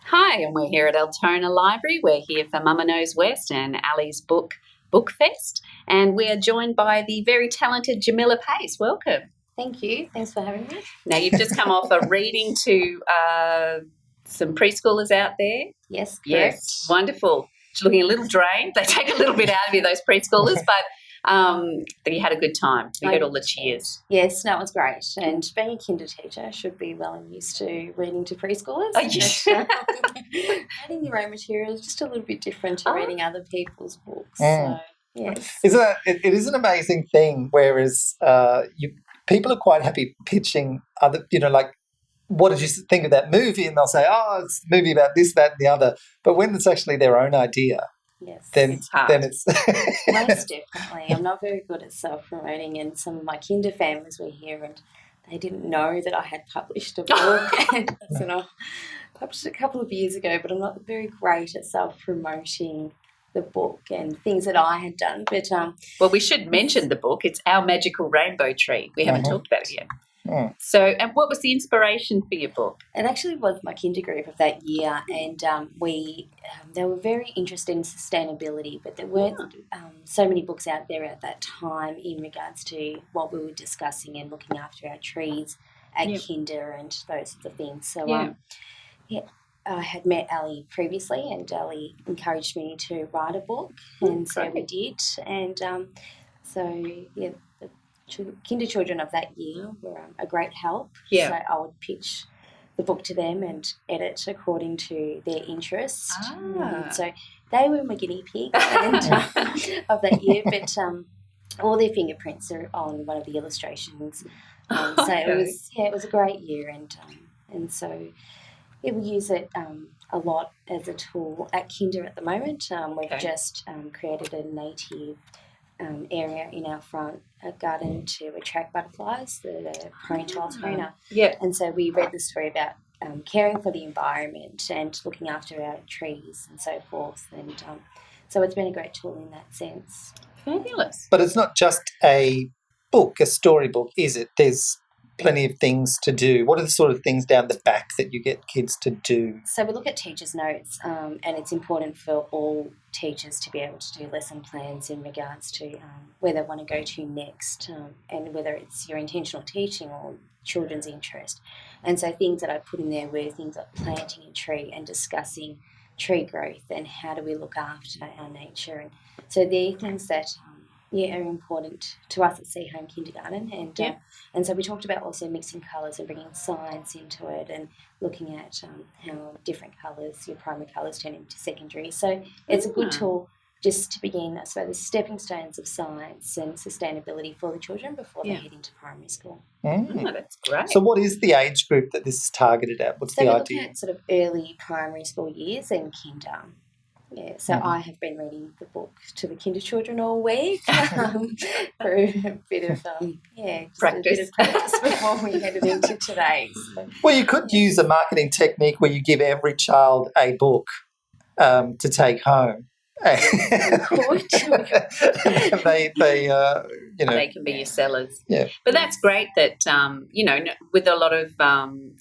Hi, and we're here at Altona Library. We're here for Mama Knows West and Ali's Book Fest, and we are joined by the very talented Jamila Pace. Welcome. Thank you. Thanks for having me. Now, you've just come off a reading to some preschoolers out there. Yes, correct. Yes, wonderful. She's looking a little drained. They take a little bit out of you, those preschoolers, but you had a good time. We heard all the cheers. Yes, no, it was great. And being a kinder teacher, I should be well and used to reading to preschoolers. Oh, yes. Reading your own material is just a little bit different to reading other people's books. Mm. So, yes. It is an amazing thing, whereas people are quite happy pitching other, like, what did you think of that movie? And they'll say, oh, it's a movie about this, that, and the other. But when it's actually their own idea, yes, then it's most definitely. I'm not very good at self-promoting, and some of my kinder families were here and they didn't know that I had published a book. And I said, I published it a couple of years ago, but I'm not very great at self-promoting the book and things that I had done. But well, we should mention the book. It's Our Magical Rainbow Tree. We haven't talked about it yet. Mm. So, and what was the inspiration for your book? It actually was my kinder group of that year, and they were very interested in sustainability, but there weren't so many books out there at that time in regards to what we were discussing and looking after our trees at kinder and those sorts of things. So, I had met Ali previously, and Ali encouraged me to write a book, and so we did. And the kinder children of that year were a great help. Yeah. So I would pitch the book to them and edit according to their interest. So they were my guinea pigs of that year, but all their fingerprints are on one of the illustrations. It was a great year, and so we use it a lot as a tool at kinder at the moment. We've just created a native area in our front garden to attract butterflies, the praying Altona. Yeah. And so we read the story about caring for the environment and looking after our trees and so forth. And so it's been a great tool in that sense. Fabulous. But it's not just a book, a storybook, is it? There's plenty of things to do. What are the sort of things down the back that you get kids to do? So we look at teachers' notes, and it's important for all teachers to be able to do lesson plans in regards to where they want to go to next, and whether it's your intentional teaching or children's interest. And so things that I put in there were things like planting a tree and discussing tree growth and how do we look after our nature. And so they're things that are important to us at Sea Home Kindergarten, and so we talked about also mixing colours and bringing science into it and looking at how different colours, your primary colours, turn into secondary. So it's a good tool just to begin, I suppose, the stepping stones of science and sustainability for the children before they head into primary school. Oh, that's great. So what is the age group that this is targeted at? What's the idea? So we're looking at sort of early primary school years and kinder. Yeah, so I have been reading the book to the kinder children all week for a bit of practice before we headed into today. So. Well, you could use a marketing technique where you give every child a book to take home. They can be your sellers. Yeah. But that's great that, with a lot of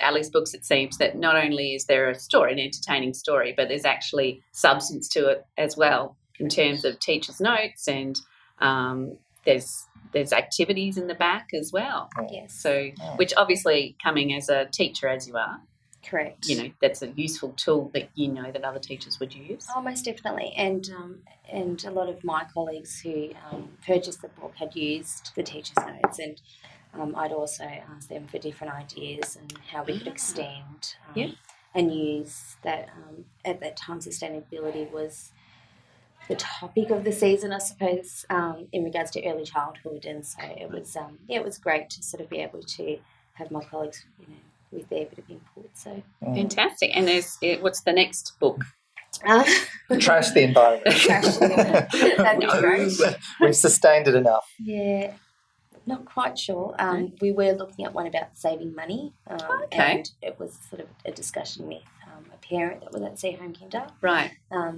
Ali's books, it seems that not only is there a story, an entertaining story, but there's actually substance to it as well in terms of teachers' notes, and there's activities in the back as well. Yes. So, which obviously, coming as a teacher as you are, correct. That's a useful tool that that other teachers would use. Oh, most definitely. And a lot of my colleagues who purchased the book had used the teachers' notes, and I'd also asked them for different ideas and how we could extend and use that. At that time, sustainability was the topic of the season, I suppose, in regards to early childhood, and so it was great to sort of be able to have my colleagues, with their bit of input. So fantastic. And what's the next book? Trash the environment. That'd be great. We've sustained it enough. Yeah, not quite sure. We were looking at one about saving money, and it was sort of a discussion with a parent that was at Sea Home Kinder. Right.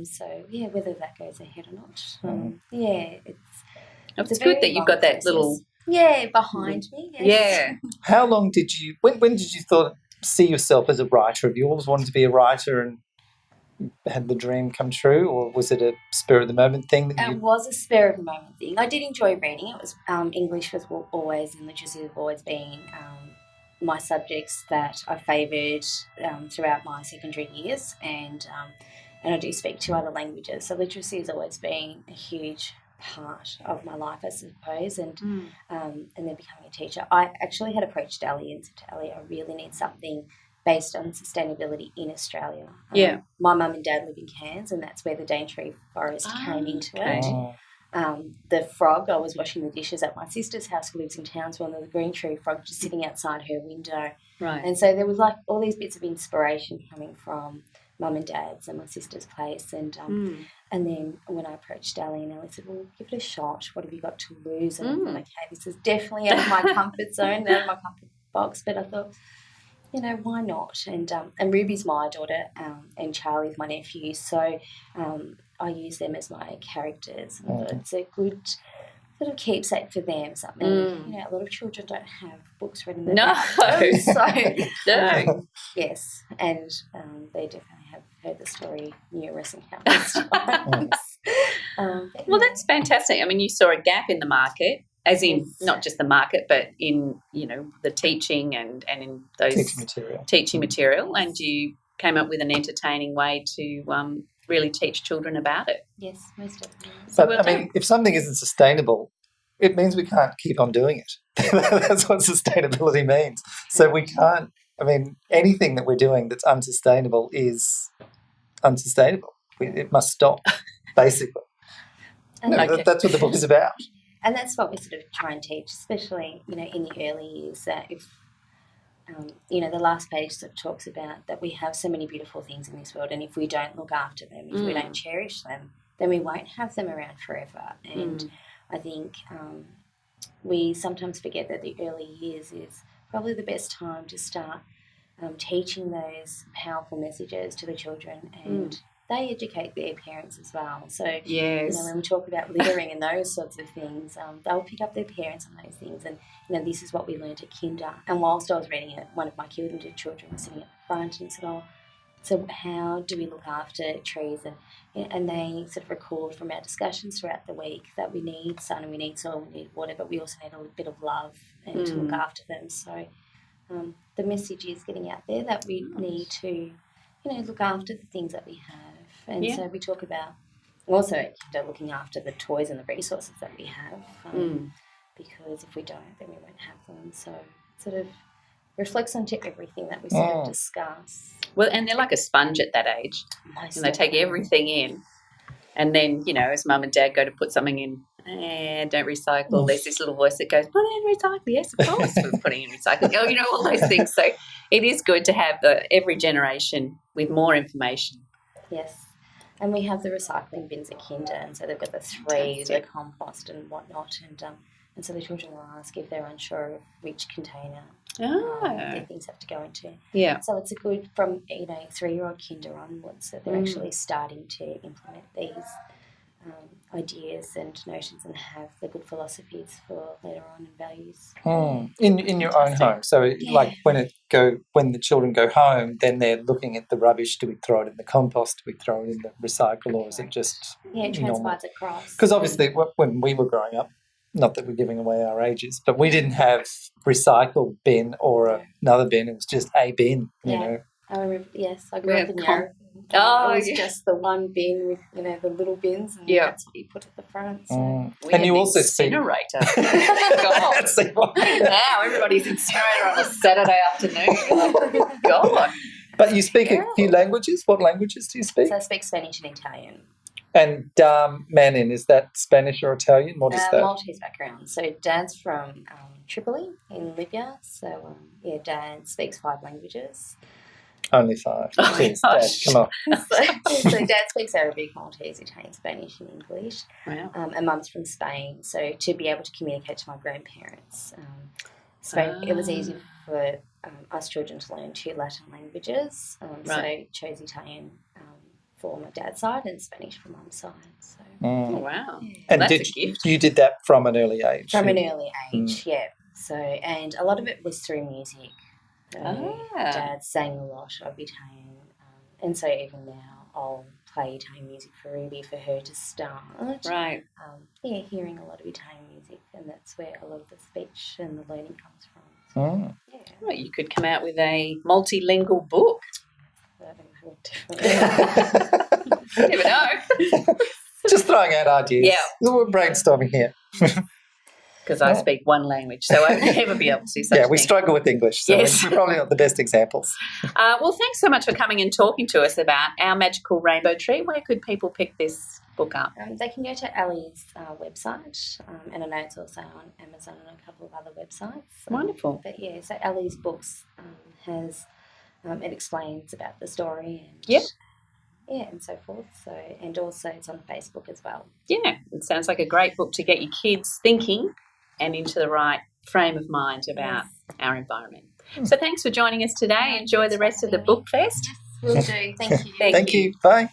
So whether that goes ahead or not. It's good that you've got that little. Yeah, behind me. Yes. Yeah. How long did you? When did you see yourself as a writer? Have you always wanted to be a writer? And had the dream come true, or was it a spur of the moment thing that It was a spur of the moment thing. I did enjoy reading. It was English was always and literacy have always been my subjects that I favoured throughout my secondary years, and I do speak two other languages. So literacy has always been a huge part of my life, I suppose, and then becoming a teacher. I actually had approached Ali and said to Ali, I really need something based on sustainability in Australia. My mum and dad live in Cairns, and that's where the Daintree Forest came into it. The frog, I was washing the dishes at my sister's house who lives in Townsville, and the green tree frog just sitting outside her window. Right. And so there was like all these bits of inspiration coming from mum and dad's and my sister's place. And then when I approached Ali, and Ali said, well, give it a shot. What have you got to lose? And I thought, okay, this is definitely out of my comfort zone, out of my comfort box. But I thought, you know, why not? And Ruby's my daughter, and Charlie's my nephew. So I use them as my characters. And I thought it's a good sort of keepsake for them. Something you know, a lot of children don't have books written about them. So yes, and they definitely have heard the story numerous and countless times. Well, that's fantastic. I mean, you saw a gap in the market. As in, not just the market, but in, you know, the teaching and in those teaching material, and you came up with an entertaining way to really teach children about it. Yes, most definitely. But, I mean, if something isn't sustainable, it means we can't keep on doing it. That's what sustainability means. So we can't, I mean, anything that we're doing that's unsustainable is unsustainable. It must stop, basically. That's what the book is about. And that's what we sort of try and teach, especially, you know, in the early years, that if, you know, the last page sort of talks about that we have so many beautiful things in this world, and if we don't look after them, if we don't cherish them, then we won't have them around forever. And I think we sometimes forget that the early years is probably the best time to start teaching those powerful messages to the children, and they educate their parents as well. So, you know, when we talk about littering and those sorts of things, they'll pick up their parents on those things. And, you know, this is what we learned at kinder. And whilst I was reading it, one of my kinder children was sitting at the front and said, oh, so how do we look after trees? And they sort of recalled from our discussions throughout the week that we need sun and we need soil, we need water, but we also need a little bit of love and to look after them. So the message is getting out there that we need to, you know, look after the things that we have. And so we talk about also looking after the toys and the resources that we have, because if we don't, then we won't have them. So it sort of reflects onto everything that we sort of discuss. Well, and they're like a sponge at that age. And they take everything in. And then, you know, as mum and dad go to put something in, don't recycle, there's this little voice that goes, put in recycle. Yes, of course we're putting in recycle. Oh, you know, all those things. So it is good to have every generation with more information. Yes. And we have the recycling bins at kinder, and so they've got the threes, the compost and whatnot, and so the children will ask if they're unsure of which container their things have to go into. Yeah. So it's a good, from, you know, 3-year-old kinder onwards, that they're actually starting to implement these ideas and notions and have the good philosophies for later on and values. In your own home. So like when the children go home, then they're looking at the rubbish. Do we throw it in the compost? Do we throw it in the recycle, or is it just it transpires across? Because obviously when we were growing up, not that we're giving away our ages, but we didn't have recycle bin or another bin. It was just a bin, you know. I remember, yes, I grew up in Yarra. It was just the one bin with, you know, the little bins, and that's what you put at the front. So. And you also incinerator. Now everybody's incinerator on a Saturday afternoon. God. But you speak a few languages. What languages do you speak? So I speak Spanish and Italian. And Manin, is that Spanish or Italian? What is that? Maltese background. So Dad's from Tripoli in Libya. So, Dad speaks 5 languages. Only 5. Jeez, Dad, come on. so Dad speaks Arabic, Maltese, Italian, Spanish and English. Wow. And Mum's from Spain. So to be able to communicate to my grandparents, it was easy for us children to learn 2 Latin languages. So chose Italian for my dad's side and Spanish for Mum's side. So. Oh, wow. Yeah. And that's a gift. You did that from an early age? From an early age, yeah. So, and a lot of it was through music. Dad sang a lot of Italian, and so even now I'll play Italian music for Ruby for her to start. Right. Hearing a lot of Italian music, and that's where a lot of the speech and the learning comes from. Mm. Yeah. Well, you could come out with a multilingual book. You never know. Just throwing out ideas. Yeah. We're brainstorming here. Because I speak one language, so I would never be able to do such a we thing. struggle with English, so Yes. we're probably not the best examples. Well, thanks so much for coming and talking to us about Our Magical Rainbow Tree. Where could people pick this book up? They can go to Ali's website, and I know it's also on Amazon and a couple of other websites. Wonderful. But yeah, so Ali's books has it explains about the story and and so forth. So, and also it's on Facebook as well. Yeah, it sounds like a great book to get your kids thinking and into the right frame of mind about our environment. So thanks for joining us today. Enjoy the rest of the book fest. Will do. Thank you. Thank you. Bye.